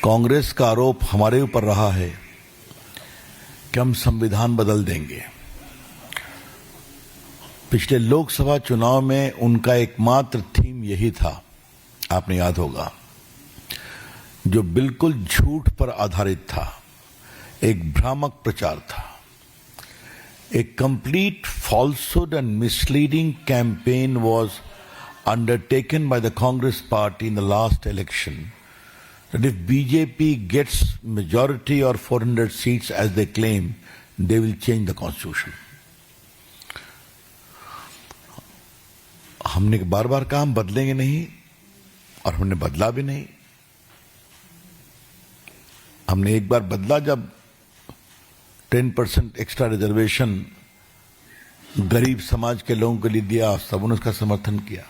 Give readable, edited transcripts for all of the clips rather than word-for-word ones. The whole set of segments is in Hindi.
कांग्रेस का आरोप हमारे ऊपर रहा है कि हम संविधान बदल देंगे। पिछले लोकसभा चुनाव में उनका एकमात्र थीम यही था, आपने याद होगा, जो बिल्कुल झूठ पर आधारित था, एक भ्रामक प्रचार था। A complete falsehood and misleading campaign was undertaken by the Congress party in the last election, that if BJP gets majority or 400 seats as they claim, they will change the constitution. हमने बार बार कहा हम बदलेंगे नहीं, और हमने बदला भी नहीं। हमने एक बार बदला जब 10% एक्स्ट्रा रिजर्वेशन गरीब समाज के लोगों के लिए दिया, सब ने उसका समर्थन किया।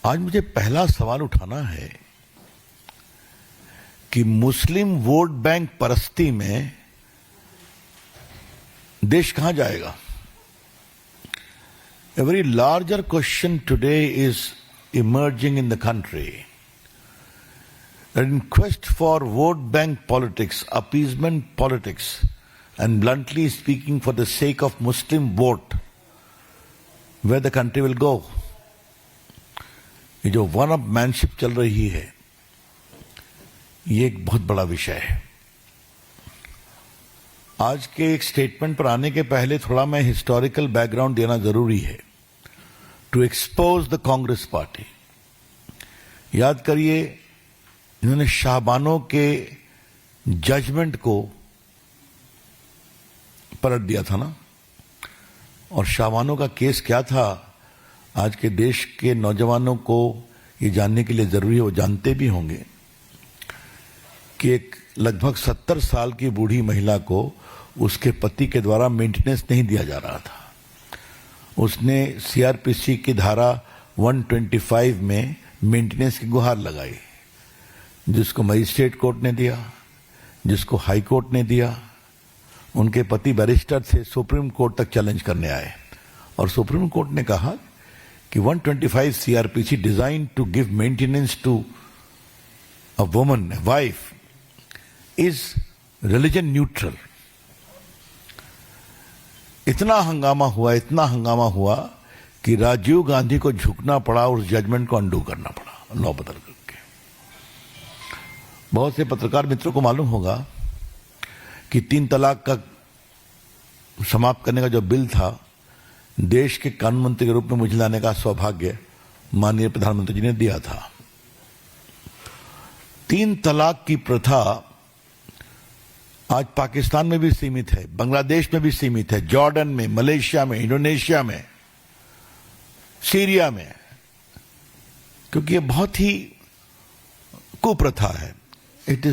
आज मुझे पहला सवाल उठाना है कि मुस्लिम वोट बैंक परस्ती में देश कहां जाएगा? A very larger question today is emerging in the country. In quest for vote bank politics, appeasement politics, and bluntly speaking for the sake of Muslim vote, where the country will go? ये जो वन अप मैनशिप चल रही है, ये एक बहुत बड़ा विषय है। आज के एक स्टेटमेंट पर आने के पहले थोड़ा मैं हिस्टोरिकल बैकग्राउंड देना जरूरी है, to expose the Congress party. याद करिए, इन्होंने शाहबानो के जजमेंट को पलट दिया था ना, और शाहबानो का केस क्या था, आज के देश के नौजवानों को ये जानने के लिए जरूरी है, वो जानते भी होंगे कि एक लगभग 70 साल की बूढ़ी महिला को उसके पति के द्वारा मेंटेनेंस नहीं दिया जा रहा था। उसने सीआरपीसी की धारा 125 में मेंटेनेंस की गुहार लगाई, जिसको मजिस्ट्रेट कोर्ट ने दिया, जिसको हाई कोर्ट ने दिया। उनके पति बैरिस्टर थे, सुप्रीम कोर्ट तक चैलेंज करने आए, और सुप्रीम कोर्ट ने कहा कि 125 CrPC design to give maintenance to a woman, a wife, is religion neutral. इतना हंगामा हुआ कि राजीव गांधी को झुकना पड़ा, उस जजमेंट को अंडू करना पड़ा, लॉ बदल करके। बहुत से पत्रकार मित्रों को मालूम होगा कि 3 तलाक का समाप्त करने का जो बिल था, देश के कानून मंत्री के रूप में मुझे लाने का सौभाग्य माननीय प्रधानमंत्री जी ने दिया था। 3 तलाक की प्रथा आज पाकिस्तान में भी सीमित है, बांग्लादेश में भी सीमित है, जॉर्डन में, मलेशिया में, इंडोनेशिया में, सीरिया में, क्योंकि ये बहुत ही कुप्रथा है। It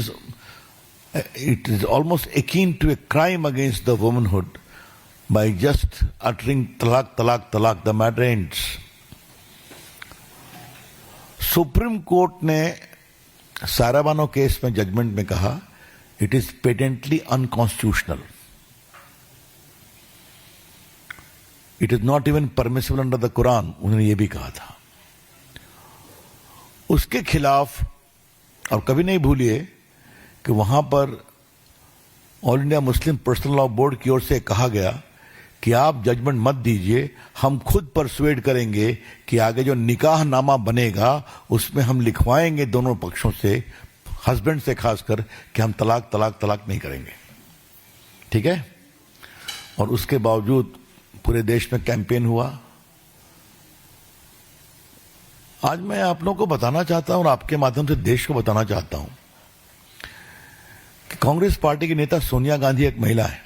is almost akin to a crime against the womanhood by just uttering talak, talak, talak, the matter ends. Supreme court ने साराबानो केस में जजमेंट में कहा, it is patently unconstitutional. It is not even permissible under the Quran. उन्होंने ये भी कहा था। उसके खिलाफ, और कभी नहीं भूलिए कि वहां पर all India Muslim personal law board की ओर से कहा गया कि आप जजमेंट मत दीजिए, हम खुद परसुएड करेंगे कि आगे जो निकाह नामा बनेगा उसमें हम लिखवाएंगे दोनों पक्षों से, हस्बैंड से खासकर, कि हम तलाक तलाक तलाक नहीं करेंगे। ठीक है? और उसके बावजूद पूरे देश में कैंपेन हुआ। आज मैं आप लोगों को बताना चाहता हूं, और आपके माध्यम से देश को बताना चाहता हूं, कि कांग्रेस पार्टी की नेता सोनिया गांधी एक महिला है,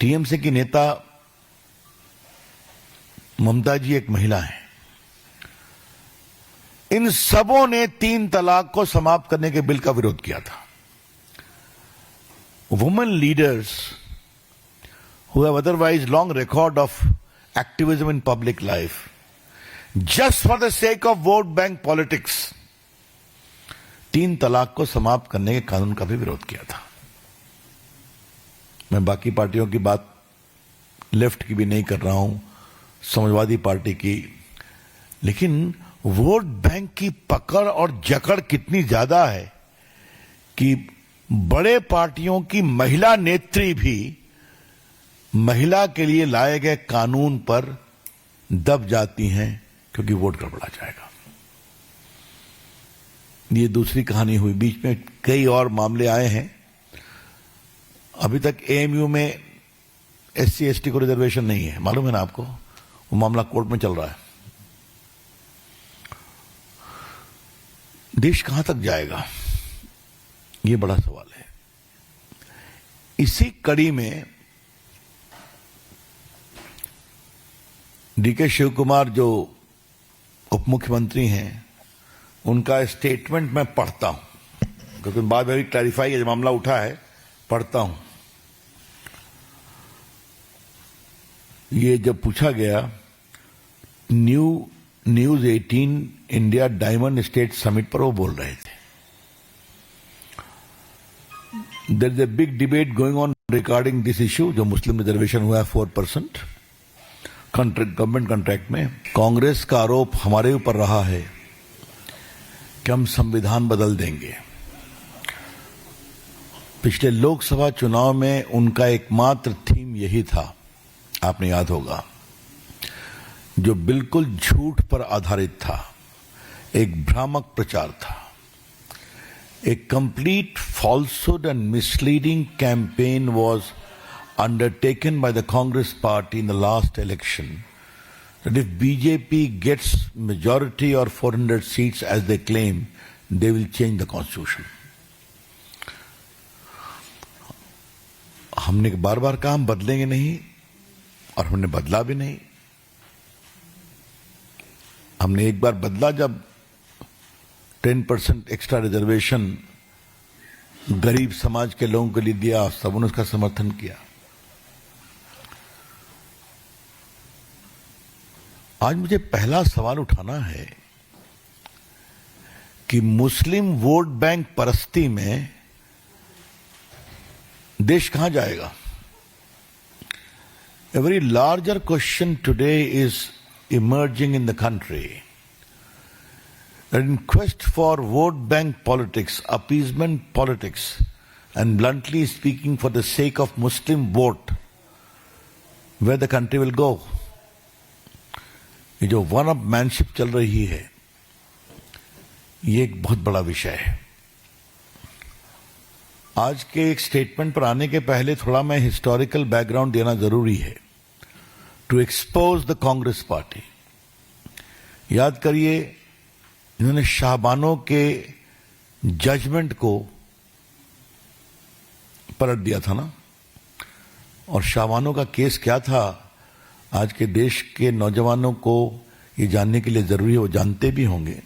टीएमसी की नेता ममता जी एक महिला है। इन सबों ने 3 तलाक को समाप्त करने के बिल का विरोध किया था। Women leaders who have otherwise long record of activism in public life, just for the sake of vote bank politics, 3 तलाक को समाप्त करने के कानून का भी विरोध किया था। मैं बाकी पार्टियों की बात, लेफ्ट की भी नहीं कर रहा हूं, समाजवादी पार्टी की, लेकिन वोट बैंक की पकड़ और जकड़ कितनी ज्यादा है कि बड़े पार्टियों की महिला नेत्री भी महिला के लिए लाए गए कानून पर दब जाती हैं क्योंकि वोट गड़बड़ा जाएगा। ये दूसरी कहानी हुई। बीच में कई और मामले आए हैं। अभी तक एएमयू में एससी एसटी को रिजर्वेशन नहीं है, मालूम है ना आपको? वो मामला कोर्ट में चल रहा है। देश कहां तक जाएगा, ये बड़ा सवाल है। इसी कड़ी में डीके शिव कुमार जो उप मुख्यमंत्री हैं, उनका स्टेटमेंट मैं पढ़ता हूं क्योंकि बाद में भी क्लैरिफाई ये मामला उठा है, पढ़ता हूं। ये जब पूछा गया news 18 India diamond state summit पर, वो बोल रहे थे there is a big debate going on regarding this issue, जो मुस्लिम रिजर्वेशन हुआ है 4% गवर्नमेंट कॉन्ट्रैक्ट में। कांग्रेस का आरोप हमारे ऊपर रहा है कि हम संविधान बदल देंगे। पिछले लोकसभा चुनाव में उनका एकमात्र थीम यही था, आपने याद होगा, जो बिल्कुल झूठ पर आधारित था, एक भ्रामक प्रचार था। A complete falsehood and misleading campaign was undertaken by the Congress party in the last election, that if BJP gets majority or 400 seats as they claim, they will change the constitution. हमने बार बार कहा हम बदलेंगे नहीं, और हमने बदला भी नहीं। हमने एक बार बदला जब 10% एक्स्ट्रा रिजर्वेशन गरीब समाज के लोगों के लिए दिया, सबने उसका समर्थन किया। आज मुझे पहला सवाल उठाना है कि मुस्लिम वोट बैंक परस्ती में देश कहां जाएगा? A very larger question today is emerging in the country. That in quest for vote bank politics, appeasement politics, and bluntly speaking for the sake of Muslim vote, where the country will go. ये जो वन अप मैनशिप चल रही है, ये एक बहुत बड़ा विषय है। आज के एक स्टेटमेंट पर आने के पहले थोड़ा मैं हिस्टोरिकल बैकग्राउंड देना जरूरी है, to expose the Congress party. याद करिए, इन्होंने शाहबानो के जजमेंट को पलट दिया था ना, और शाहबानो का केस क्या था, आज के देश के नौजवानों को ये जानने के लिए जरूरी है, वो जानते भी होंगे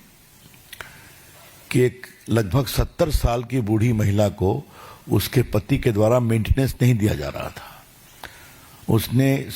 कि एक लगभग 70 साल की बूढ़ी महिला को उसके पति के द्वारा मेंटेनेंस नहीं दिया जा रहा था। उसने